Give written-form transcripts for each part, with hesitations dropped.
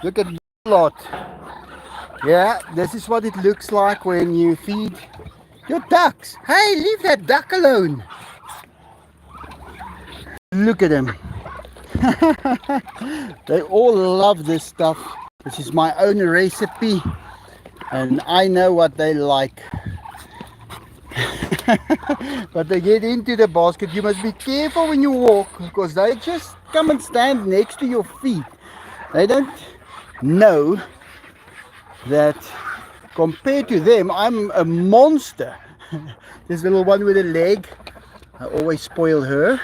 Look at this lot. Yeah, this is what it looks like when you feed your ducks. Hey, leave that duck alone. Look at them. They all love this stuff. This is my own recipe, and I know what they like. But they get into the basket. You must be careful when you walk, because they just come and stand next to your feet. They don't know that compared to them, I'm a monster. This little one with a leg, I always spoil her.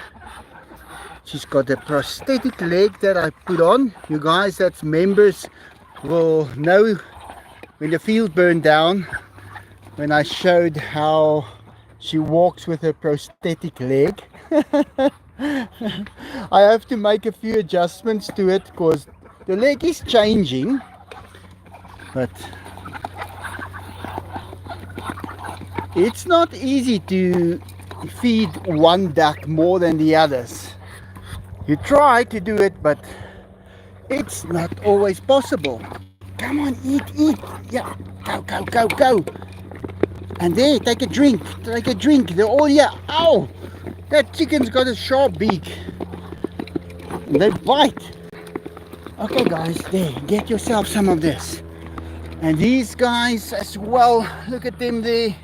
She's got a prosthetic leg that I put on. You guys that's members will know when the field burned down, when I showed how she walks with her prosthetic leg. I have to make a few adjustments to it because the leg is changing, but it's not easy to feed one duck more than the others. You try to do it, but it's not always possible. Come on, eat, eat. Yeah, go, go, go, go. And there, take a drink, take a drink. They're all here. Ow! That chicken's got a sharp beak. They bite. Okay, guys, there, get yourself some of this. And these guys as well, look at them there.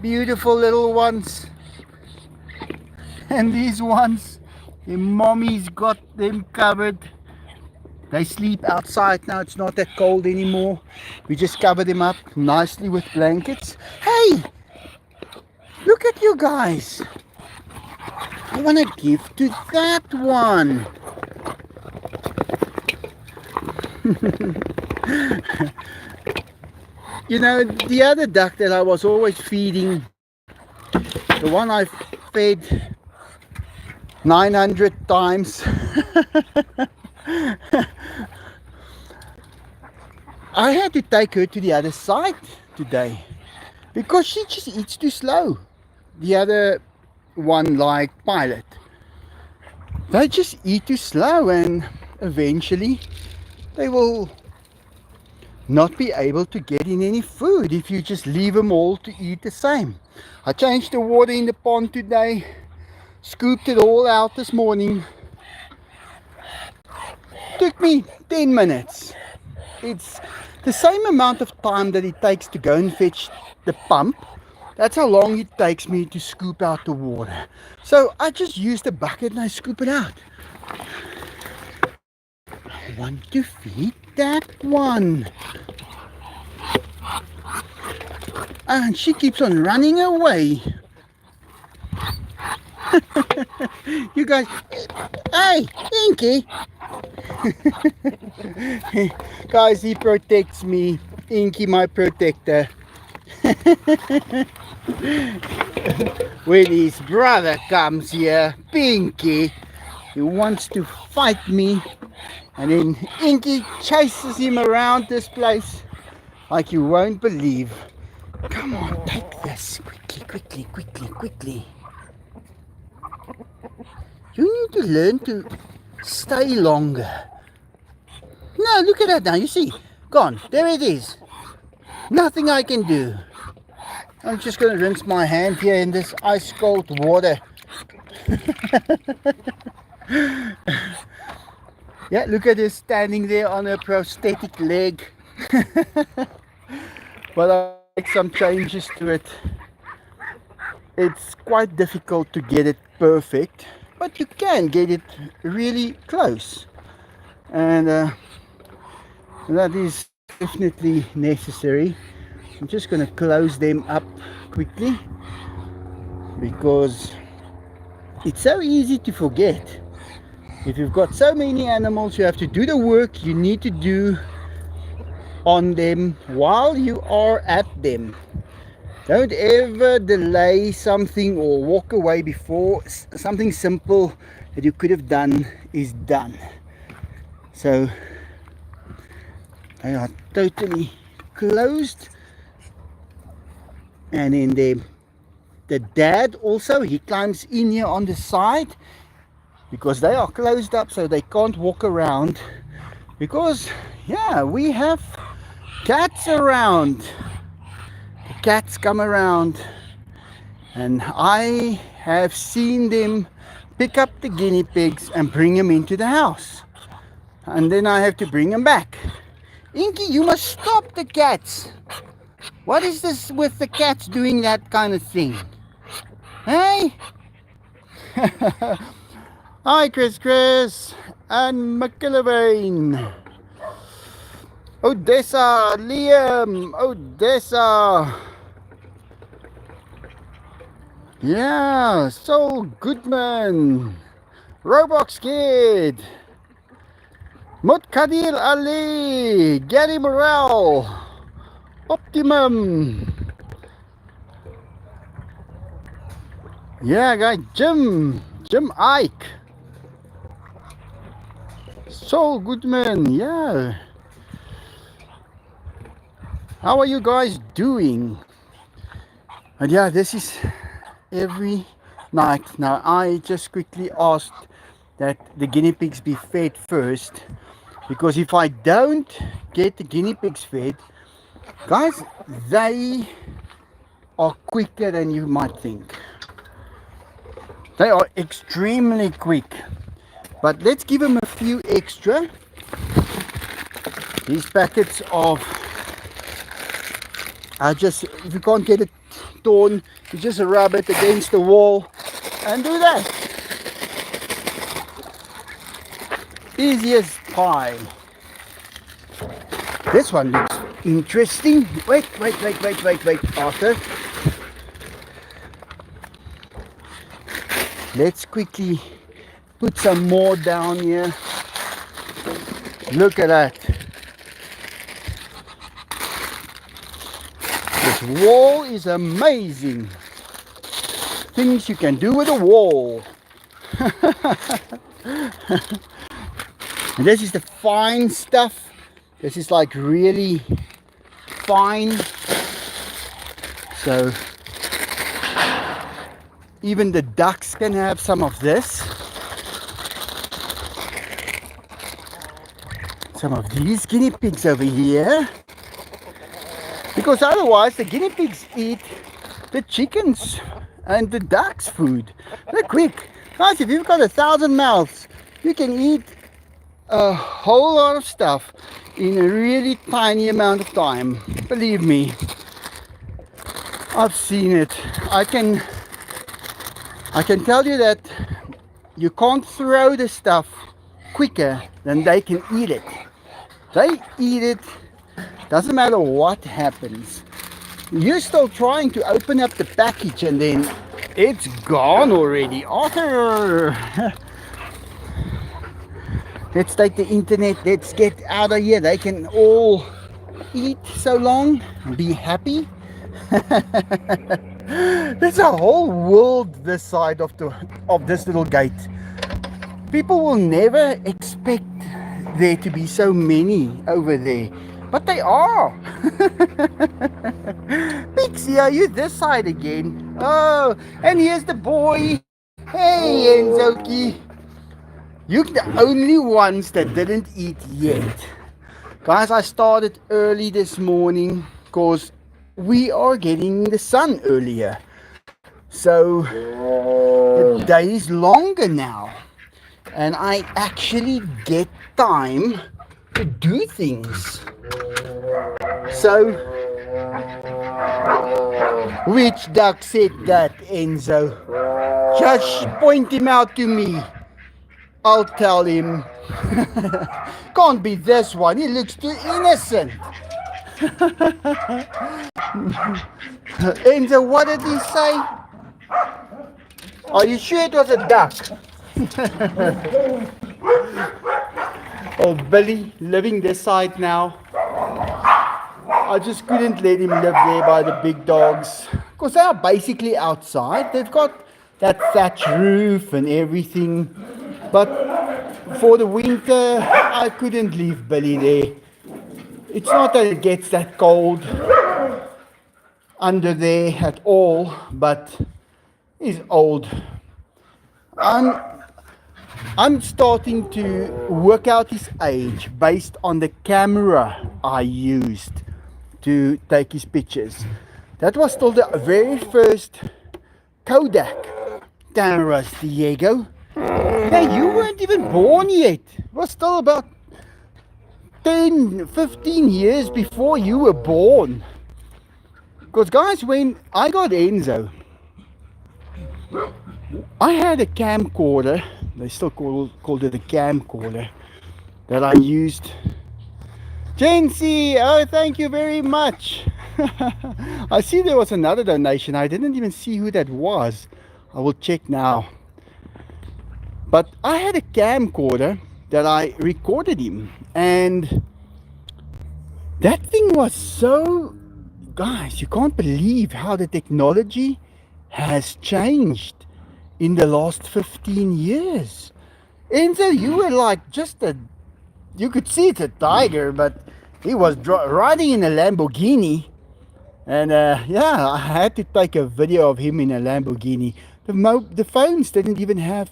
Beautiful little ones. And these ones, the mommy's got them covered. They sleep outside now, it's not that cold anymore. We just cover them up nicely with blankets. Hey, look at you guys. I want to give to that one. You know, the other duck that I was always feeding, the one I fed 900 times. I had to take her to the other side today because she just eats too slow. The other one, like Pilot, they just eat too slow, and eventually they will not be able to get in any food if you just leave them all to eat the same. I changed the water in the pond today, scooped it all out this morning. Took me 10 minutes. It's the same amount of time that it takes to go and fetch the pump. That's how long it takes me to scoop out the water. So I just use the bucket and I scoop it out. I want to feed that one. And she keeps on running away. You guys, hey, Inky. Guys, he protects me. Inky, my protector. When his brother comes here, Pinky, he wants to fight me, and then Inky chases him around this place like you won't believe. Come on, take this quickly, quickly, quickly, quickly. You need to learn to stay longer. No, look at that now, you see, gone, there it is. Nothing I can do. I'm just going to rinse my hand here in this ice cold water. Yeah, look at her standing there on her prosthetic leg. But I'll make some changes to it. It's quite difficult to get it perfect, but you can get it really close. And that is definitely necessary. I'm just going to close them up quickly because it's so easy to forget. If you've got so many animals, you have to do the work you need to do on them while you are at them. Don't ever delay something or walk away before something simple that you could have done is done. So they are totally closed. And then the dad also, he climbs in here on the side because they are closed up, so they can't walk around because yeah, we have cats around. The cats come around, and I have seen them pick up the guinea pigs and bring them into the house, and then I have to bring them back. Inky, you must stop the cats. What is this with the cats doing that kind of thing? Hey? Hi, Chris and McIlvain. Odessa, Liam, Odessa. Yeah, Soul Goodman, Roblox Kid, Mutkadir Ali, Gary Morel, Optimum. Yeah, guys, Jim Ike, Soul Goodman. Yeah. How are you guys doing? And yeah, this is every night. Now I just quickly asked that the guinea pigs be fed first, because if I don't get the guinea pigs fed, guys, they are quicker than you might think. They are extremely quick. But let's give them a few extra. These packets of, if you can't get it torn, you just rub it against the wall and do that. Easy as pie. This one looks interesting. Wait, Arthur. Let's quickly put some more down here. Look at that. This wall is amazing. Things you can do with a wall. And this is the fine stuff. This is like really fine. So even the ducks can have some of this. Some of these guinea pigs over here. Because otherwise the guinea pigs eat the chickens and the ducks' food. They're quick. Guys, if you've got 1,000 mouths, you can eat a whole lot of stuff in a really tiny amount of time. Believe me, I've seen it. I can tell you that you can't throw the stuff quicker than they can eat it. They eat it, doesn't matter what happens. You're still trying to open up the package and then it's gone already. Arthur! Let's take the internet, let's get out of here. They can all eat so long and be happy. There's a whole world this side of this little gate. People will never expect there to be so many over there, but they are. Pixie, are you this side again? Oh, and here's the boy. Hey, Enzo. You're the only ones that didn't eat yet. Guys, I started early this morning because we are getting the sun earlier. So the day is longer now. And I actually get time to do things. So, which duck said that, Enzo? Just point him out to me. I'll tell him. Can't be this one, he looks too innocent. Enzo, what did he say? Are you sure it was a duck? Oh, Billy, living this side now. I just couldn't let him live there by the big dogs. Because they are basically outside. They've got that thatch roof and everything. But for the winter, I couldn't leave Billy there. It's not that it gets that cold under there at all, but he's old. I'm starting to work out his age based on the camera I used to take his pictures. That was still the very first Kodak cameras, Diego. Hey, you weren't even born yet. It was still about 10, 15 years before you were born. Because guys, when I got Enzo, I had a camcorder, they still called it a camcorder, that I used. Jency, oh thank you very much. I see there was another donation. I didn't even see who that was. I will check now. But I had a camcorder that I recorded him, and that thing was so, guys, you can't believe how the technology has changed in the last 15 years. Enzo, you were like just a, you could see it's a tiger, but he was riding in a Lamborghini. And yeah, I had to take a video of him in a Lamborghini. The phones didn't even have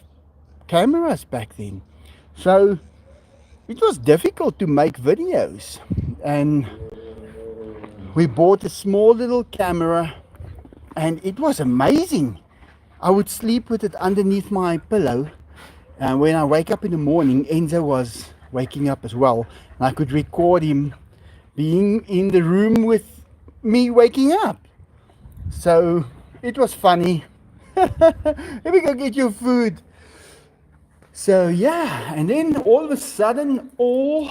cameras back then. So it was difficult to make videos. And we bought a small little camera, and it was amazing. I would sleep with it underneath my pillow, and when I wake up in the morning, Enzo was waking up as well, and I could record him being in the room with me waking up. So it was funny. Let me go get your food. So yeah, and then all of a sudden all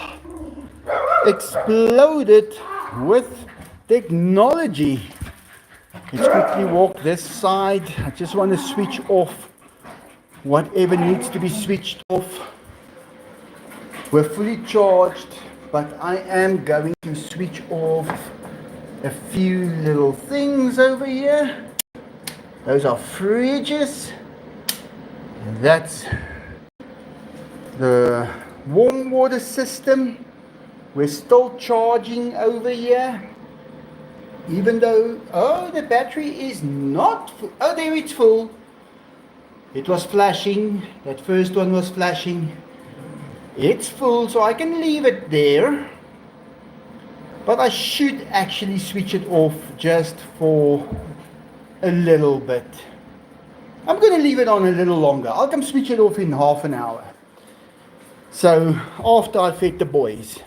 exploded with technology. Let's quickly walk this side. I just want to switch off whatever needs to be switched off. We're fully charged, but I am going to switch off a few little things over here. Those are fridges. And that's the warm water system. We're still charging over here. Even though, oh, the battery is not full. Oh, there it's full. It was flashing. That first one was flashing. It's full, so I can leave it there. But I should actually switch it off just for a little bit. I'm going to leave it on a little longer. I'll come switch it off in half an hour. So after I fed the boys.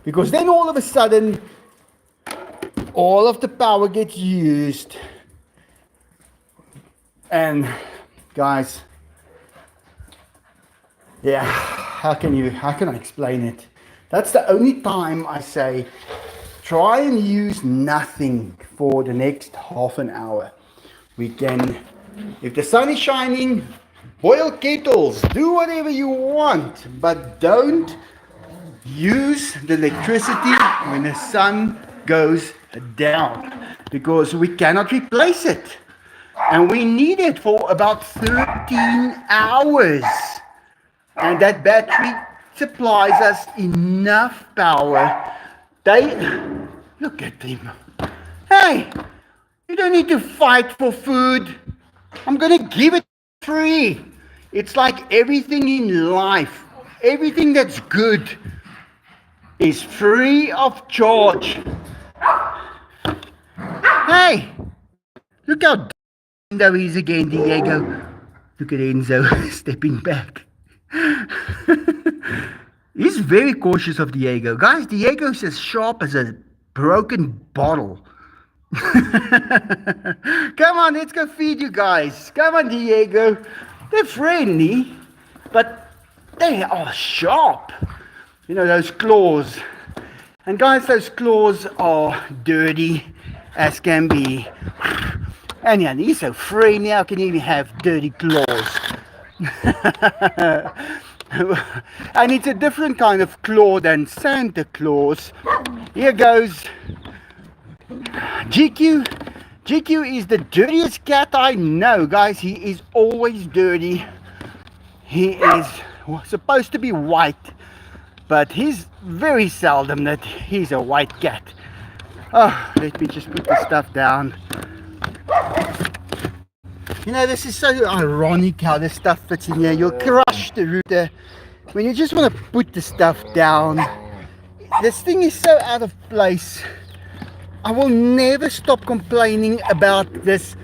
Because then all of a sudden, all of the power gets used. And guys, yeah, how can I explain it? That's the only time I say try and use nothing for the next half an hour. We can, if the sun is shining, boil kettles, do whatever you want, but don't use the electricity when the sun goes down, because we cannot replace it, and we need it for about 13 hours, and that battery supplies us enough power. Look at them. Hey, you don't need to fight for food. I'm gonna give it free. It's like everything in life, everything that's good is free of charge. Hey, look how Enzo is again, Diego. Look at Enzo stepping back. He's very cautious of Diego. Guys, Diego's as sharp as a broken bottle. Come on, let's go feed you guys. Come on, Diego. They're friendly, but they are sharp. You know, those claws. And guys, those claws are dirty as can be. And yeah, he's so friendly. How can he even have dirty claws? And it's a different kind of claw than Santa Claus. Here goes GQ. GQ is the dirtiest cat I know, guys. He is always dirty. He is supposed to be white, but he's very seldom that he's a white cat. Oh, let me just put the stuff down. You know, this is so ironic how this stuff fits in here. You'll crush the router when you just want to put the stuff down. This thing is so out of place. I will never stop complaining about this.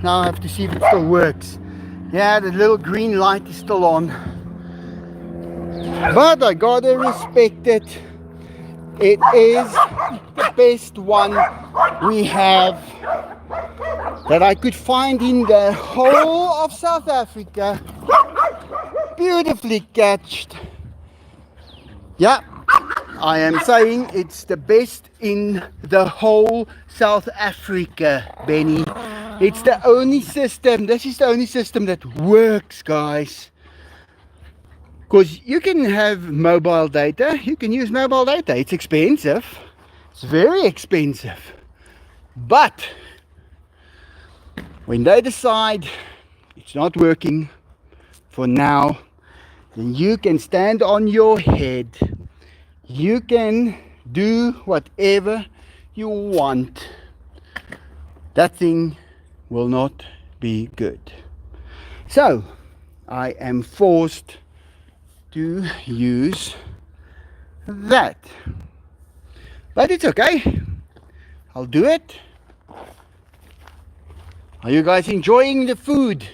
Now I have to see if it still works. Yeah, the little green light is still on. But I gotta respect it. It is the best one we have that I could find in the whole of South Africa. Beautifully catched. Yeah, I am saying it's the best in the whole South Africa, Benny. It's the only system, this is the only system that works, guys. Because you can have mobile data, you can use mobile data. It's expensive, it's very expensive. But when they decide it's not working for now, then you can stand on your head. You can do whatever you want. That thing will not be good. So I am forced to use that. But it's okay. I'll do it. Are you guys enjoying the food?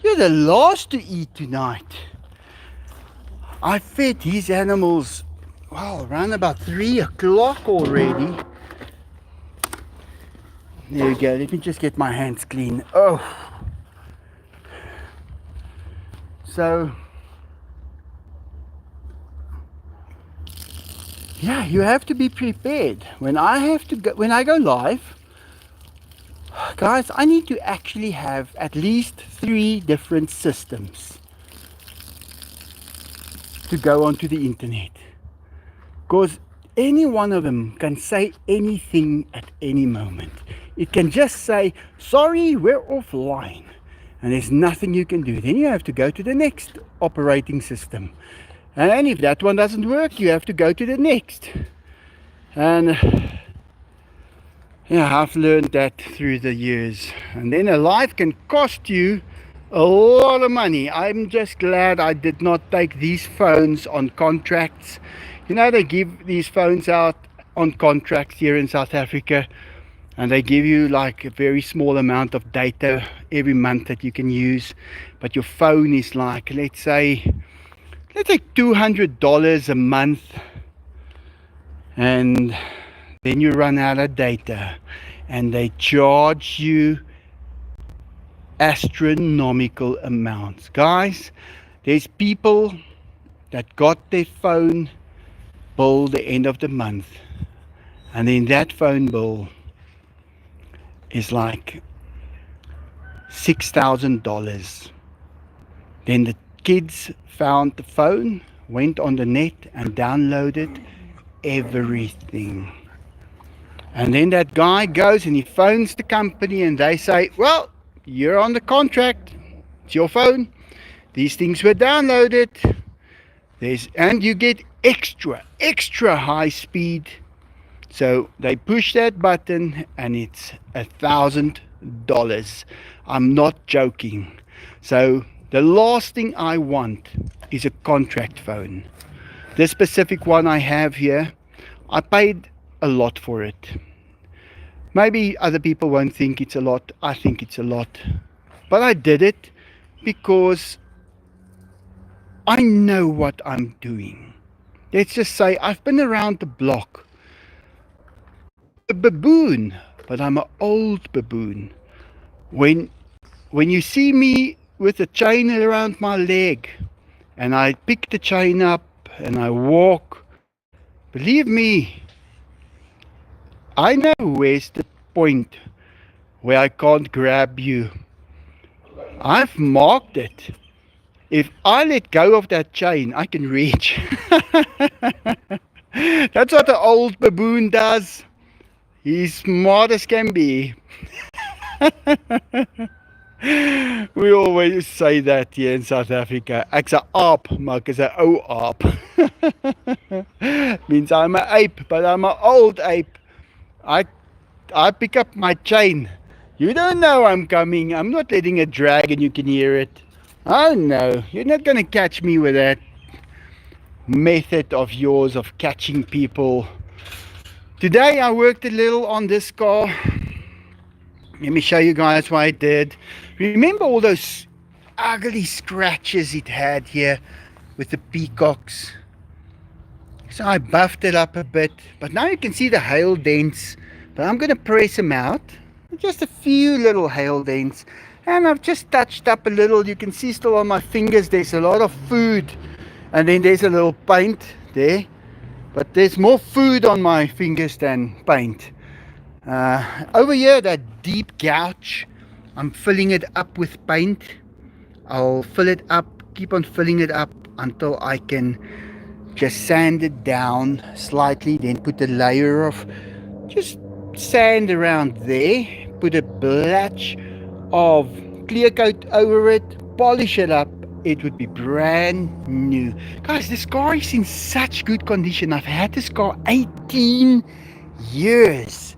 You're the last to eat tonight. I fed these animals, well, around about 3 o'clock already. There we go. Let me just get my hands clean. Oh. So, yeah, you have to be prepared. When I go live, guys, I need to actually have at least 3 different systems to go onto the internet. Because any one of them can say anything at any moment. It can just say, sorry, we're offline. And there's nothing you can do. Then you have to go to the next operating system. And if that one doesn't work, you have to go to the next. And yeah, I've learned that through the years. And then a life can cost you a lot of money. I'm just glad I did not take these phones on contracts. You know, they give these phones out on contracts here in South Africa, and they give you like a very small amount of data every month that you can use. But your phone is like, let's say $200 a month, and then you run out of data, and they charge you astronomical amounts. Guys, there's people that got their phone bill the end of the month, and then that phone bill is like $6,000. Then the kids found the phone, went on the net and downloaded everything. And then that guy goes and he phones the company, and they say, well, you're on the contract, it's your phone, these things were downloaded, and you get extra high speed. So they push that button and it's $1,000. I'm not joking. So the last thing I want is a contract phone. This specific one I have here, I paid a lot for it. Maybe other people won't think it's a lot. I think it's a lot. But I did it because I know what I'm doing. Let's just say I've been around the block. A baboon, but I'm an old baboon. When you see me with a chain around my leg and I pick the chain up and I walk, believe me, I know where's the point where I can't grab you. I've marked it. If I let go of that chain, I can reach. That's what the old baboon does. He's smart as can be. We always say that here in South Africa. Ek's 'n aap, maar ek is 'n ou aap. Means I'm an ape, but I'm an old ape. I pick up my chain. You don't know I'm coming. I'm not letting it drag and you can hear it. Oh no, you're not going to catch me with that method of yours of catching people. Today I worked a little on this car. Let me show you guys what I did. Remember all those ugly scratches it had here with the peacocks? So I buffed it up a bit, but now you can see the hail dents. But I'm going to press them out. Just a few little hail dents. And I've just touched up a little. You can see still on my fingers there's a lot of food. And then there's a little paint there. But there's more food on my fingers than paint. Over here, that deep gouge, I'm filling it up with paint. I'll fill it up, keep on filling it up until I can just sand it down slightly, then put a layer of just sand around there, put a blotch of clear coat over it, polish it up. It would be brand new. Guys, this car is in such good condition. I've had this car 18 years.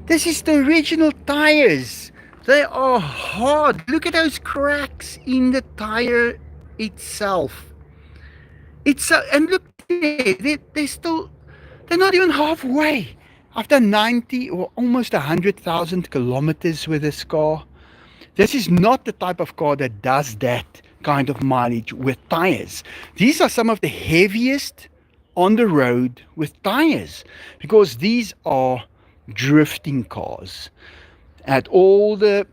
This is the original tires. They are hard. Look at those cracks in the tire itself. It's so, and look there, they're not even halfway. I've done 90 or almost 100,000 kilometers with this car. This is not the type of car that does that kind of mileage with tires. These are some of the heaviest on the road with tires, because these are drifting cars. At all the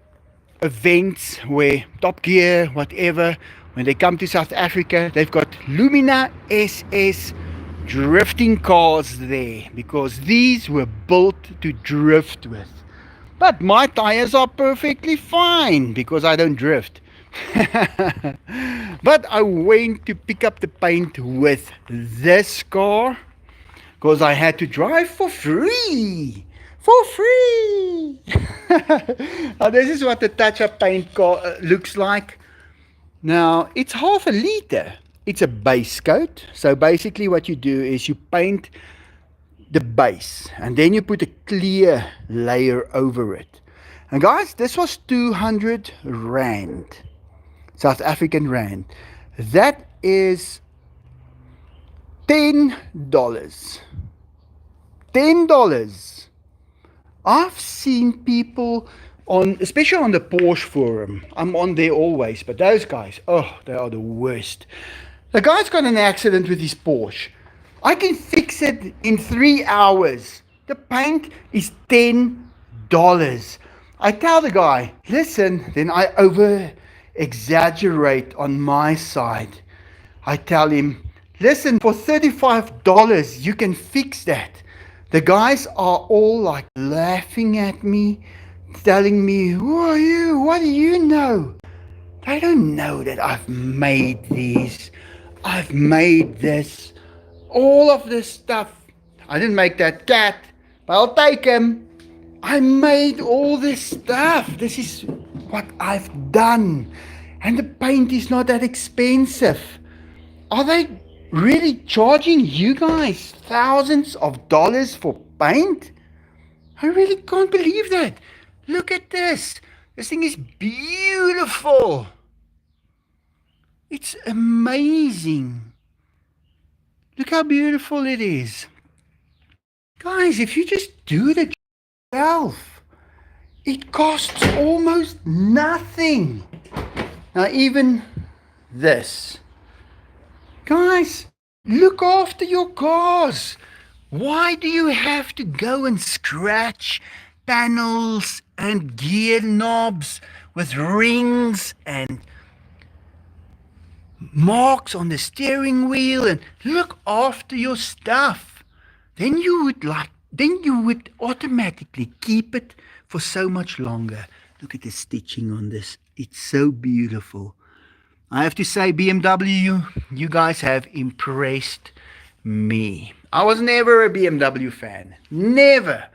events where Top Gear, whatever, when they come to South Africa, they've got Lumina SS drifting cars there, because these were built to drift with. But my tires are perfectly fine because I don't drift. But I went to pick up the paint with this car because I had to drive for free. For free. Now, this is what the touch-up paint car looks like. Now, it's half a liter. It's a base coat. So basically what you do is you paint the base and then you put a clear layer over it. And guys, this was 200 Rand. South African Rand. That is $10. $10. I've seen people on, especially on the Porsche forum. I'm on there always, but those guys, oh, they are the worst. The guy's got an accident with his Porsche. I can fix it in 3 hours. The paint is $10. I tell the guy, listen, then I over exaggerate on my side. I tell him, listen, for $35 you can fix that. The guys are all like laughing at me, telling me, who are you? What do you know? They don't know that I've made these. I've made this. All of this stuff. I didn't make that cat, but I'll take him. I made all this stuff. This is what I've done. And the paint is not that expensive. Are they really charging you guys thousands of dollars for paint? I really can't believe that. Look at this. This thing is beautiful. It's amazing. Look how beautiful it is. Guys, if you just do it yourself, it costs almost nothing. Now even this. Guys, look after your cars. Why do you have to go and scratch panels and gear knobs with rings and marks on the steering wheel? And look after your stuff. Then you would automatically keep it for so much longer. Look at the stitching on this. It's so beautiful. I have to say, BMW, you guys have impressed me. I was never a BMW fan. Never.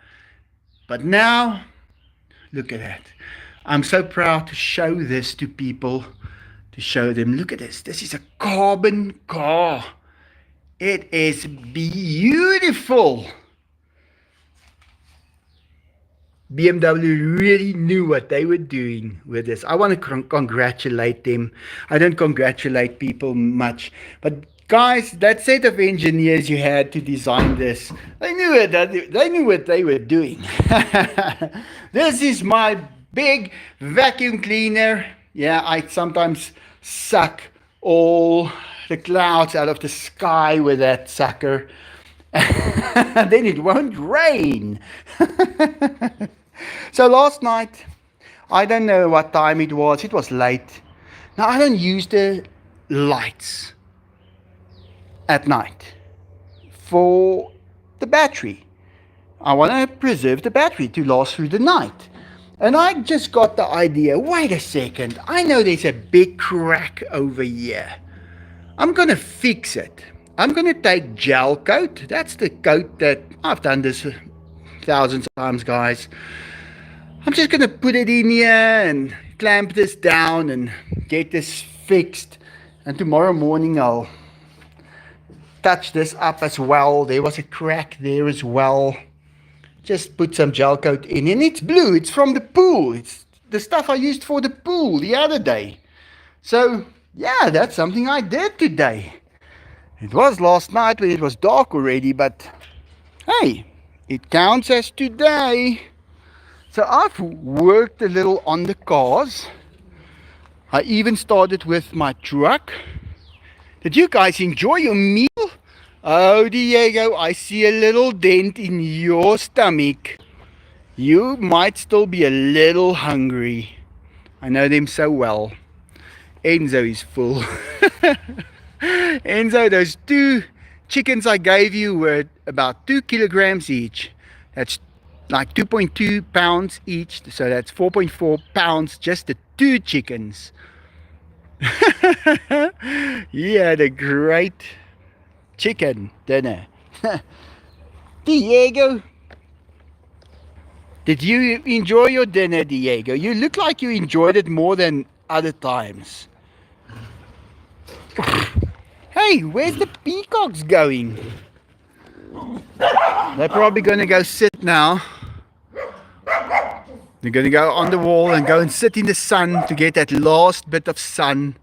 But now, look at that. I'm so proud to show this to people. To show them, look at this. This is a carbon car. It is beautiful. BMW really knew what they were doing with this. I want to congratulate them. I don't congratulate people much, but guys, that set of engineers you had to design this, they knew it. They knew what they were doing. This is my big vacuum cleaner. Yeah, I sometimes suck all the clouds out of the sky with that sucker. Then it won't rain. So last night, I don't know what time it was. It was late. Now I don't use the lights at night for the battery. I want to preserve the battery to last through the night. And I just got the idea, wait a second, I know there's a big crack over here. I'm going to fix it. I'm going to take gel coat. That's the coat that I've done this thousands of times, guys. I'm just going to put it in here and clamp this down and get this fixed. And tomorrow morning I'll touch this up as well. There was a crack there as well. Just put some gel coat in, and it's blue. It's from the pool. It's the stuff I used for the pool the other day. So yeah, that's something I did today. It was last night when it was dark already, but hey, it counts as today. So I've worked a little on the cars. I even started with my truck. Did you guys enjoy your meal? Oh, Diego, I see a little dent in your stomach. You might still be a little hungry. I know them so well. Enzo is full. Enzo, those 2 chickens I gave you were about 2 kilograms each. That's like 2.2 pounds each. So that's 4.4 pounds, just the 2 chickens. You had a great chicken dinner. Diego, did you enjoy your dinner, Diego? You look like you enjoyed it more than other times. Hey, where's the peacocks going? They're probably going to go sit now. They're going to go on the wall and go and sit in the sun to get that last bit of sun.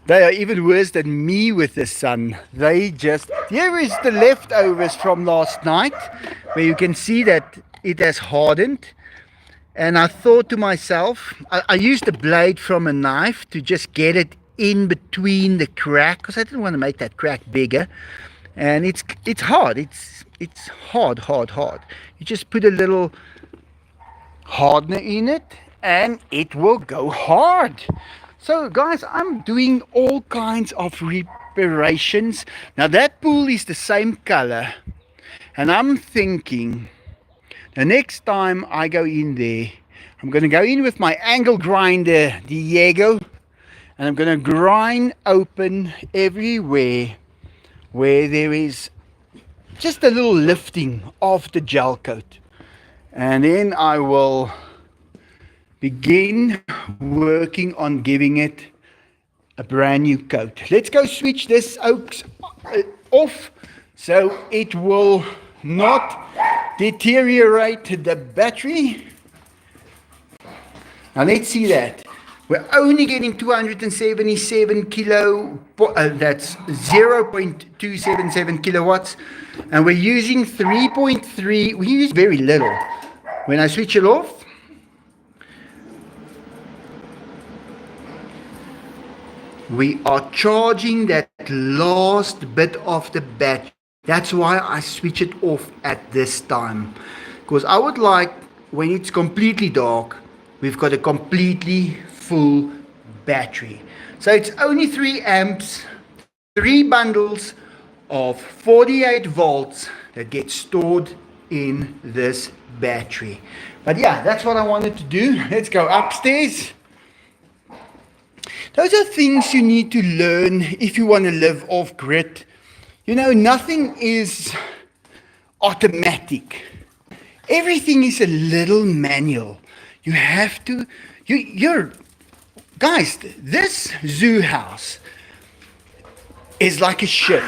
They are even worse than me with the sun. They just... Here is the leftovers from last night, where you can see that it has hardened. And I thought to myself, I used a blade from a knife to just get it in between the crack, because I didn't want to make that crack bigger. And it's hard. It's hard. You just put a little hardener in it and it will go hard. So guys, I'm doing all kinds of reparations. Now that pool is the same color, and I'm thinking the next time I go in there, I'm going to go in with my angle grinder, Diego, and I'm going to grind open everywhere where there is just a little lifting of the gel coat. And then I will begin working on giving it a brand new coat. Let's go switch this oaks off so it will not deteriorate the battery. Now let's see that. We're only getting 277 kilo, that's 0.277 kilowatts, and we're using 3.3, we use very little. When I switch it off, we are charging that last bit of the battery. That's why I switch it off at this time. Because I would like, when it's completely dark, we've got a completely full battery. So it's only 3 amps, 3 bundles of 48 volts that get stored in this battery. But yeah, that's what I wanted to do. Let's go upstairs. Those are things you need to learn if you want to live off grid. You know, nothing is automatic. Everything is a little manual. You have to, you're, guys, this zoo house is like a ship.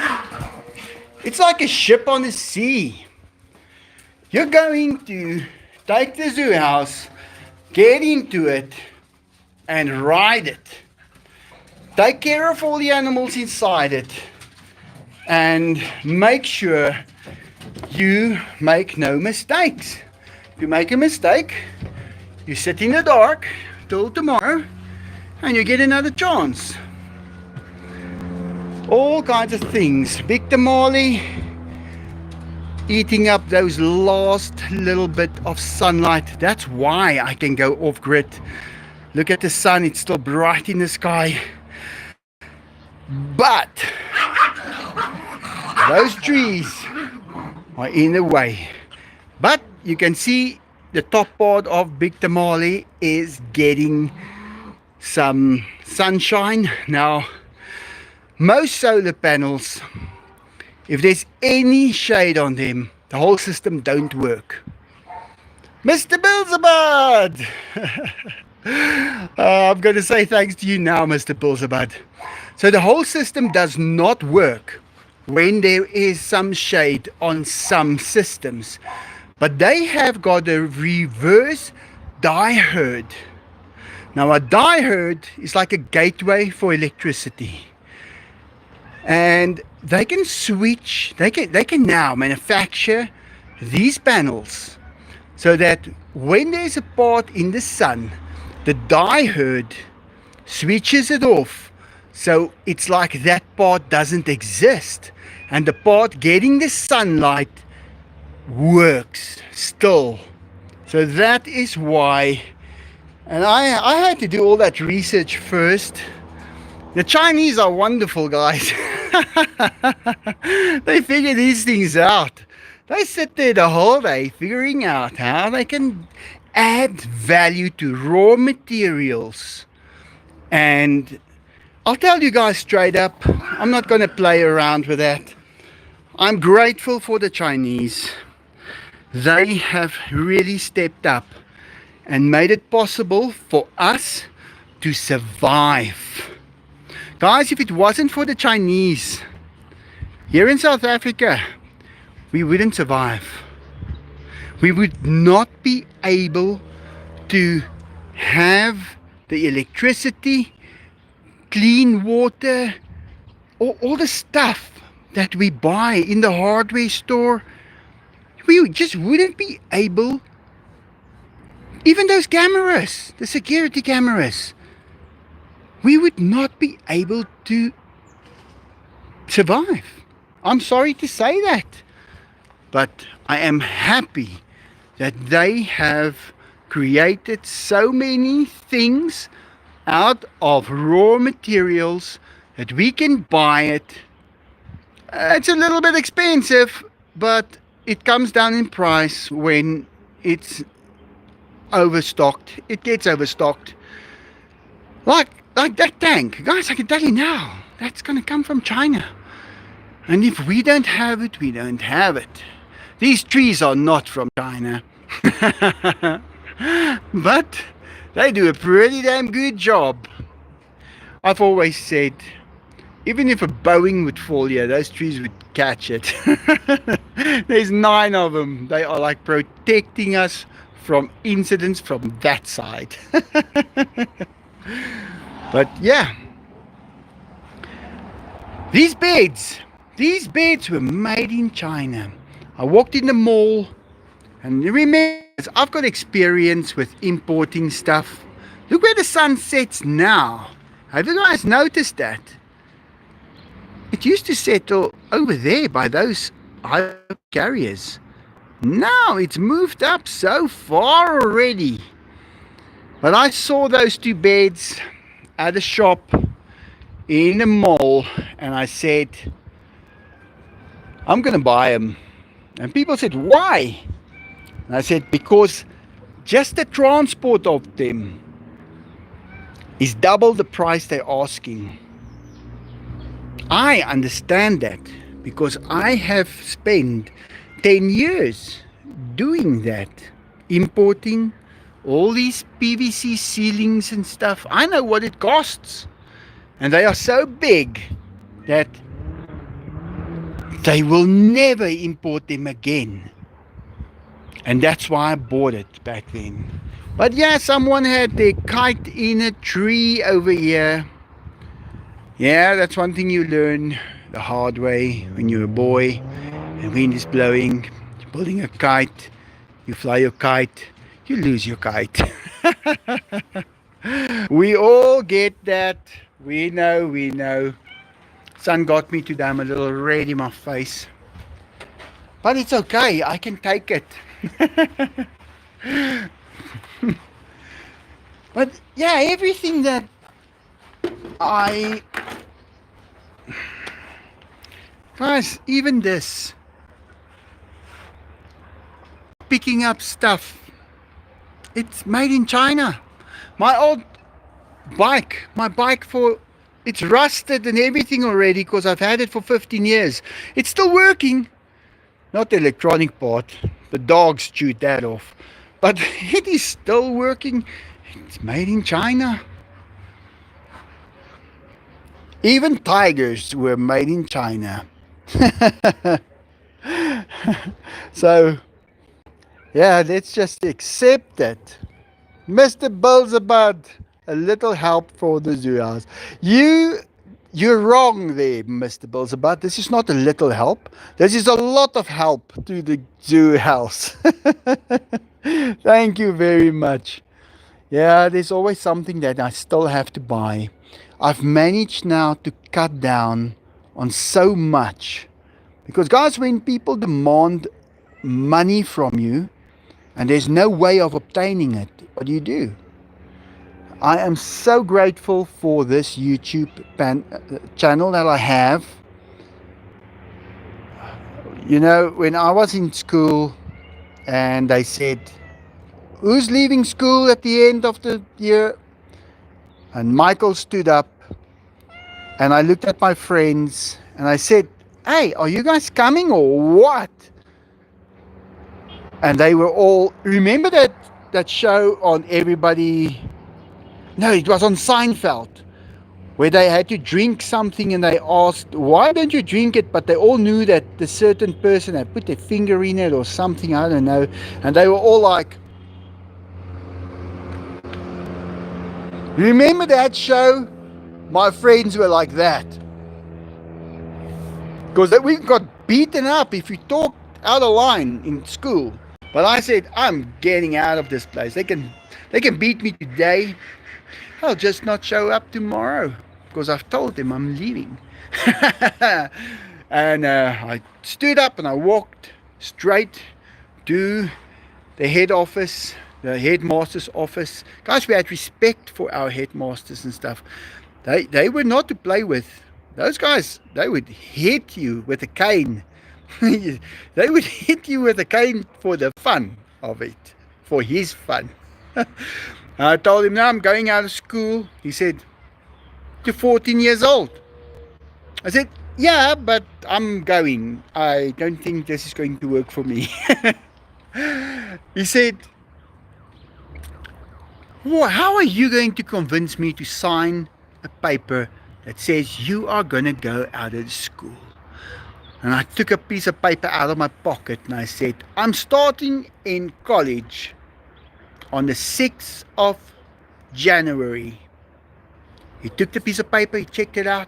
It's like a ship on the sea. You're going to take the zoo house, get into it, and ride it. Take care of all the animals inside it, and make sure you make no mistakes. If you make a mistake, you sit in the dark till tomorrow, and you get another chance. All kinds of things. Big tamale, eating up those last little bit of sunlight. That's why I can go off grid. Look at the sun, it's still bright in the sky. But those trees are in the way. But you can see the top part of Big Tamale is getting some sunshine. Now, most solar panels, if there's any shade on them, the whole system don't work. Mr. Bilzebud! I'm going to say thanks to you now, Mr. Bilzebud. So the whole system does not work when there is some shade on some systems. But they have got a reverse diode. Now a diode is like a gateway for electricity. And they can switch, they can now manufacture these panels so that when there's a part in the sun, the diode switches it off. So it's like that part doesn't exist. And the part getting the sunlight works still. So that is why. And I had to do all that research first. The Chinese are wonderful, guys. They figure these things out. They sit there the whole day figuring out how they can add value to raw materials. And I'll tell you guys straight up, I'm not going to play around with that. I'm grateful for the Chinese. They have really stepped up and made it possible for us to survive. Guys, if it wasn't for the Chinese, here in South Africa, we wouldn't survive. We would not be able to have the electricity, clean water, all the stuff that we buy in the hardware store. We just wouldn't be able, even those cameras, the security cameras, we would not be able to survive. I'm sorry to say that, but I am happy that they have created so many things out of raw materials that we can buy it. It's a little bit expensive, but it comes down in price when it's overstocked. It gets overstocked. Like that tank. Guys, I can tell you now, that's going to come from China. And if we don't have it, we don't have it. These trees are not from China. But they do a pretty damn good job. I've always said, even if a Boeing would fall here, those trees would catch it. There's 9 of them. They are like protecting us from incidents from that side. But yeah, these beds were made in China. I walked in the mall, and remember, I've got experience with importing stuff. Look where the sun sets now. Have you guys noticed that? It used to settle over there by those high carriers. Now it's moved up so far already. But I saw those 2 beds at a shop in the mall, and I said, I'm going to buy them. And people said, why? And I said, because just the transport of them is double the price they're asking. I understand that because I have spent 10 years doing that, importing all these PVC ceilings and stuff. I know what it costs, and they are so big that they will never import them again. And that's why I bought it back then. But yeah, someone had their kite in a tree over here. Yeah, that's one thing you learn the hard way when you're a boy and wind is blowing. You're building a kite, you fly your kite, you lose your kite. We all get that. We know, we know. Sun got me today. I'm a little red in my face. But it's okay. I can take it. But yeah, everything that I... Guys, even this. Picking up stuff. It's made in China. My old bike, it's rusted and everything already because I've had it for 15 years. It's still working. Not the electronic part. The dogs chewed that off. But it is still working. It's made in China. Even tigers were made in China. So, yeah, let's just accept that. Mr. Beelzebub, a little help for the zoo house. You're wrong there, Mr. Beelzebub. This is not a little help. This is a lot of help to the zoo house. Thank you very much. Yeah, there's always something that I still have to buy. I've managed now to cut down on so much. Because guys, when people demand money from you and there's no way of obtaining it, what do? I am so grateful for this YouTube channel that I have. You know, when I was in school and they said, who's leaving school at the end of the year? And Michael stood up and I looked at my friends and I said, hey, are you guys coming or what? And they were all, remember that show on everybody? No, it was on Seinfeld, where they had to drink something and they asked, why don't you drink it? But they all knew that the certain person had put their finger in it or something, I don't know. And they were all like, remember that show? My friends were like that. Because we got beaten up if you talked out of line in school. But I said, I'm getting out of this place. They can beat me today. I'll just not show up tomorrow because I've told them I'm leaving. And I stood up and I walked straight to the head office, the headmaster's office. Guys, we had respect for our headmasters and stuff. They were not to play with. Those guys, they would hit you with a cane. They would hit you with a cane for the fun of it, for his fun. I told him, now I'm going out of school. He said, you're 14 years old. I said, yeah, but I'm going. I don't think this is going to work for me. He said, well, how are you going to convince me to sign a paper that says you are going to go out of school? And I took a piece of paper out of my pocket and I said, I'm starting in college on the 6th of January. He took the piece of paper, he checked it out.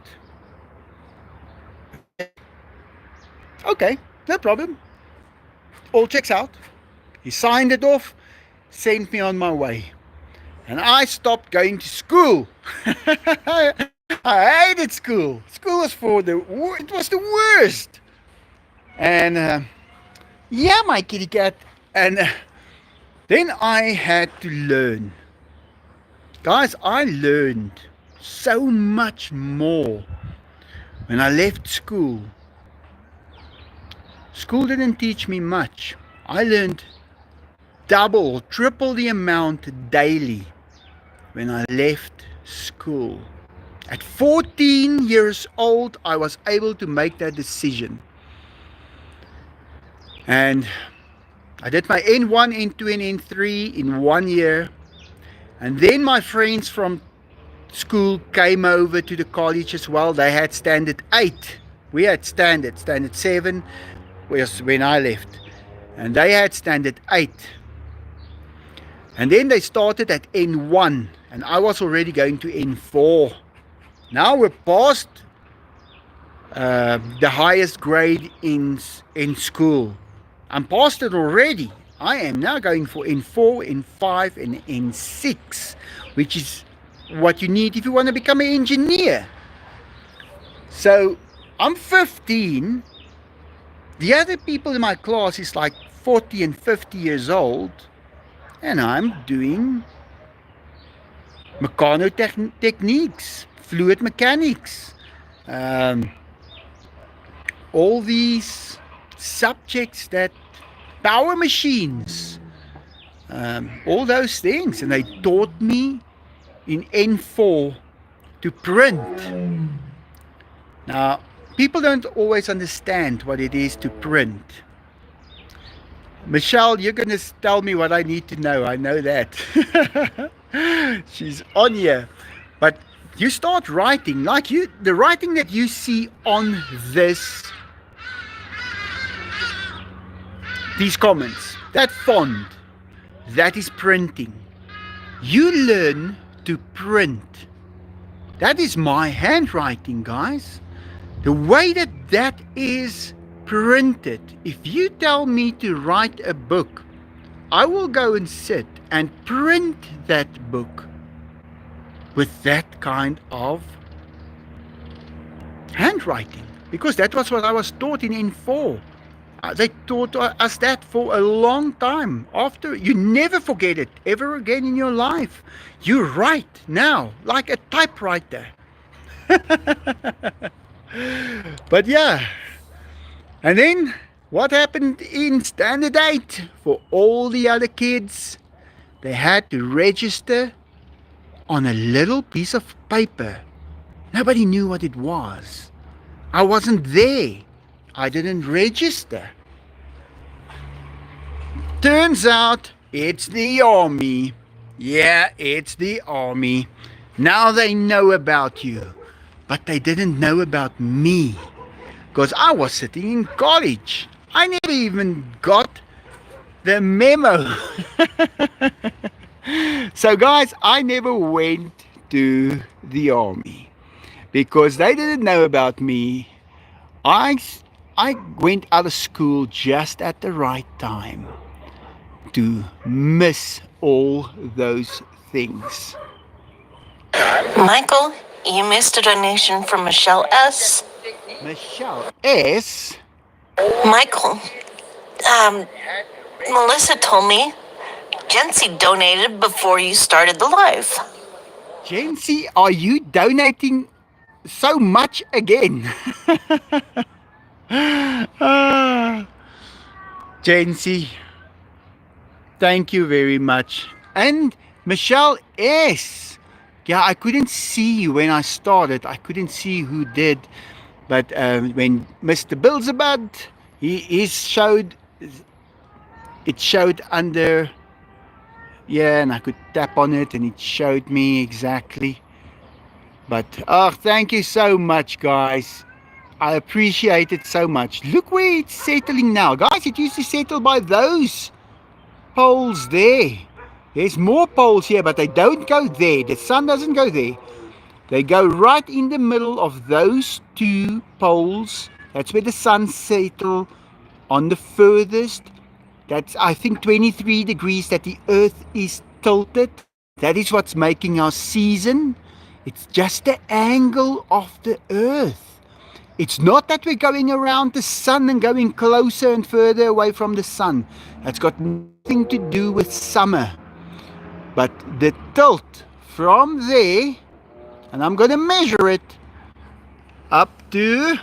Okay, no problem. All checks out. He signed it off, sent me on my way. And I stopped going to school. I hated school. School was it was the worst. And yeah, my kitty cat. And then I had to learn. Guys, I learned so much more when I left school. School didn't teach me much. I learned double or triple the amount daily when I left school. At 14 years old, I was able to make that decision. And I did my N1, N2 and N3 in 1 year. And then my friends from school came over to the college as well. They had standard 8. We had standard 7 was when I left. and they had standard 8. And then they started at N1, and I was already going to N4. Now we're past the highest grade in school. I'm past it already. I am now going for N4, N5, and N6, which is what you need if you want to become an engineer. So I'm 15. The other people in my class is like 40 and 50 years old, and I'm doing mechanotechniques, fluid mechanics, all these subjects that power machines, all those things. And they taught me in N4 to print. Now, people don't always understand what it is to print. Michelle, you're going to tell me what I need to know. I know that. She's on here. But you start writing, like the writing that you see on these comments, that font, that is printing. You learn to print. That is my handwriting, guys. The way that is printed. If you tell me to write a book, I will go and sit and print that book with that kind of handwriting, because that was what I was taught in N4. They taught us that for a long time. After, you never forget it ever again in your life. You write now like a typewriter. But yeah, and then what happened in standard 8 for all the other kids? They had to register on a little piece of paper. Nobody knew what it was. I wasn't there. I didn't register. Turns out it's the army. Yeah, it's the army. Now they know about you, but they didn't know about me, because I was sitting in college. I never even got the memo. So guys, I never went to the army because they didn't know about me. I went out of school just at the right time to miss all those things. Michael, you missed a donation from Michelle S. Michelle S. Michael, Melissa told me Jency donated before you started the live. Jency, are you donating so much again? Jency, thank you very much. And Michelle S. Yeah, I couldn't see you when I started. I couldn't see who did. But when Mr. Bilzebub, it showed under, yeah, and I could tap on it and it showed me exactly. But, oh, thank you so much, guys. I appreciate it so much. Look where it's settling now. Guys, it used to settle by those poles there. There's more poles here, but they don't go there. The sun doesn't go there. They go right in the middle of those two poles. That's where the sun settles on the furthest. That's, I think, 23 degrees that the earth is tilted. That is what's making our season. It's just the angle of the earth. It's not that we're going around the sun and going closer and further away from the sun. That's got nothing to do with summer. But the tilt from there, and I'm going to measure it up to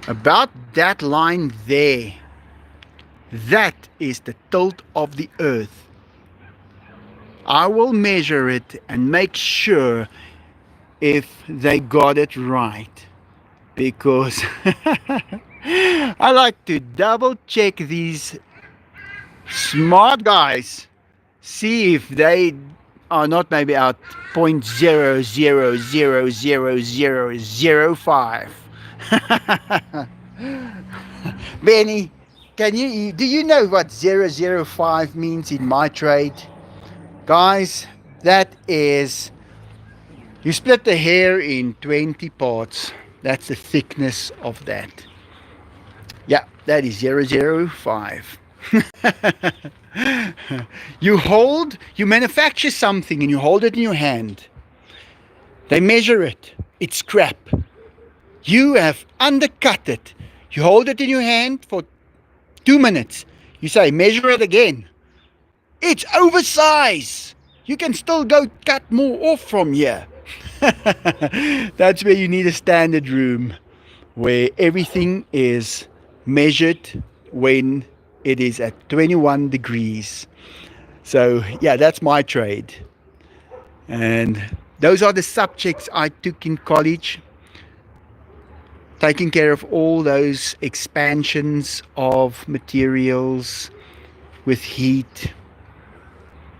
about that line there. That is the tilt of the earth. I will measure it and make sure if they got it right, because I like to double check these smart guys, see if they are not maybe out 0.000005. Benny, do you know what 005 means in my trade? Guys, that is, you split the hair in 20 parts. That's the thickness of that. Yeah, that is 005. You manufacture something and you hold it in your hand. They measure it. It's scrap. You have undercut it. You hold it in your hand for 2 minutes. You say, measure it again. It's oversized. You can still go cut more off from here. That's where you need a standard room where everything is measured when it is at 21 degrees. So yeah, that's my trade. And those are the subjects I took in college, taking care of all those expansions of materials with heat.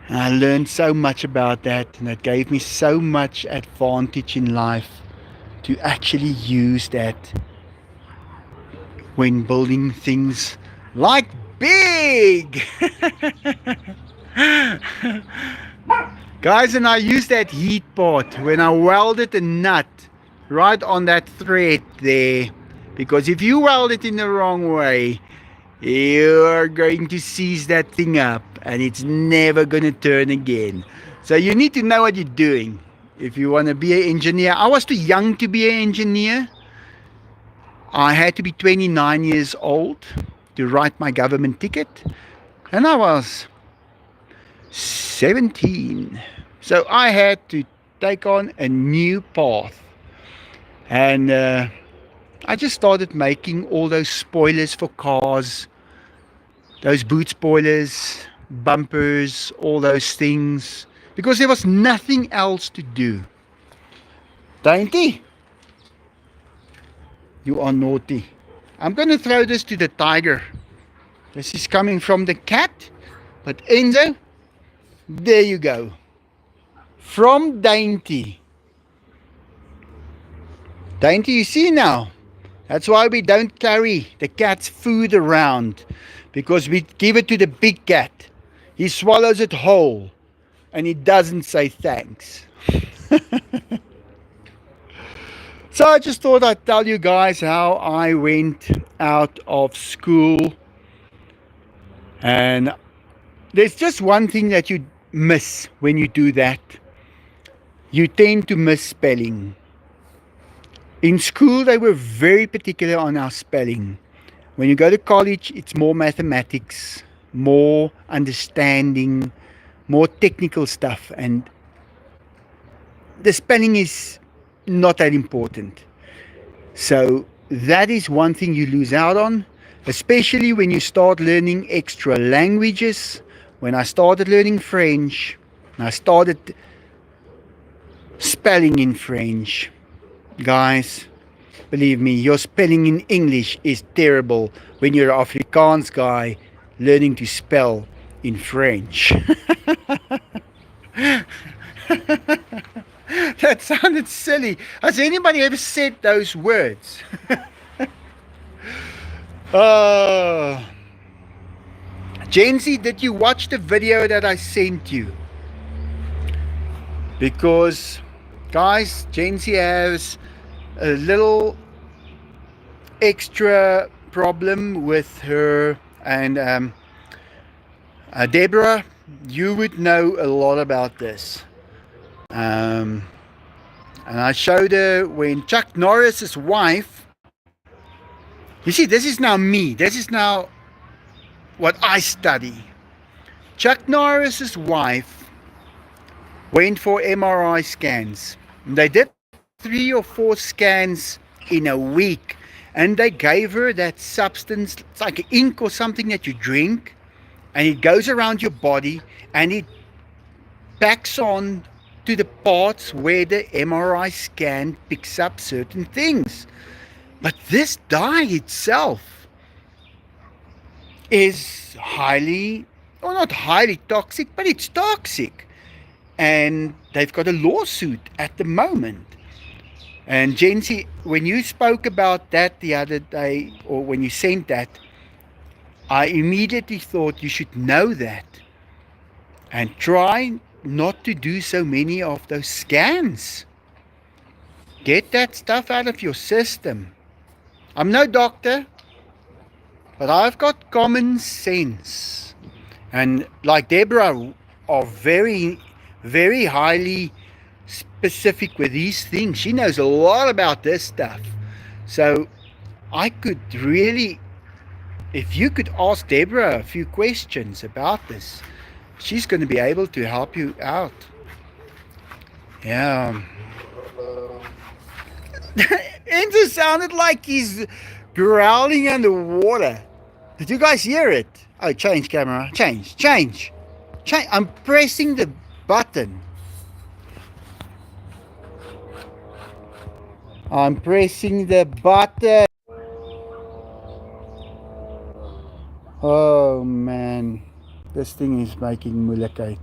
And I learned so much about that, and it gave me so much advantage in life to actually use that when building things like big. Guys, and I use that heat part when I welded a nut right on that thread there, because if you weld it in the wrong way, you are going to seize that thing up and it's never going to turn again. So you need to know what you're doing if you want to be an engineer. I was too young to be an engineer. I had to be 29 years old to write my government ticket, and I was 17. So I had to take on a new path. And I just started making all those spoilers for cars, those boot spoilers, bumpers, all those things, because there was nothing else to do. Dainty, you are naughty. I'm going to throw this to the tiger. This is coming from the cat, but Enzo, there you go. From Dainty. Dainty, you see now? That's why we don't carry the cat's food around, because we give it to the big cat. He swallows it whole and he doesn't say thanks. So I just thought I'd tell you guys how I went out of school. And there's just one thing that you miss when you do that. You tend to miss spelling. In school, they were very particular on our spelling. When you go to college, it's more mathematics, more understanding, more technical stuff. And the spelling is not that important. So that is one thing you lose out on, especially when you start learning extra languages. When I started learning French, I started spelling in French. Guys, believe me, your spelling in English is terrible when you're an Afrikaans guy learning to spell in French. That sounded silly. Has anybody ever said those words? Jency, did you watch the video that I sent you? Because, guys, Jency has a little extra problem with her, and Deborah, you would know a lot about this. And I showed her when Chuck Norris's wife, you see, this is now me, this is now what I study. Chuck Norris's wife went for MRI scans. They did 3 or 4 scans in a week, and they gave her that substance, it's like ink or something that you drink, and it goes around your body and it packs on to the parts where the MRI scan picks up certain things. But this dye itself is highly, or not highly toxic, but it's toxic. And they've got a lawsuit at the moment. And Jency, when you spoke about that the other day, or when you sent that, I immediately thought you should know that and try not to do so many of those scans. Get that stuff out of your system. I'm no doctor, but I've got common sense. And like Deborah are very, very highly specific with these things. She knows a lot about this stuff. So I could really, if you could ask Deborah a few questions about this, she's going to be able to help you out. Yeah. Enzo sounded like he's growling underwater. Did you guys hear it? Oh, change camera. Change. I'm pressing the button. I'm pressing the button. Oh man, this thing is making moeilikheid.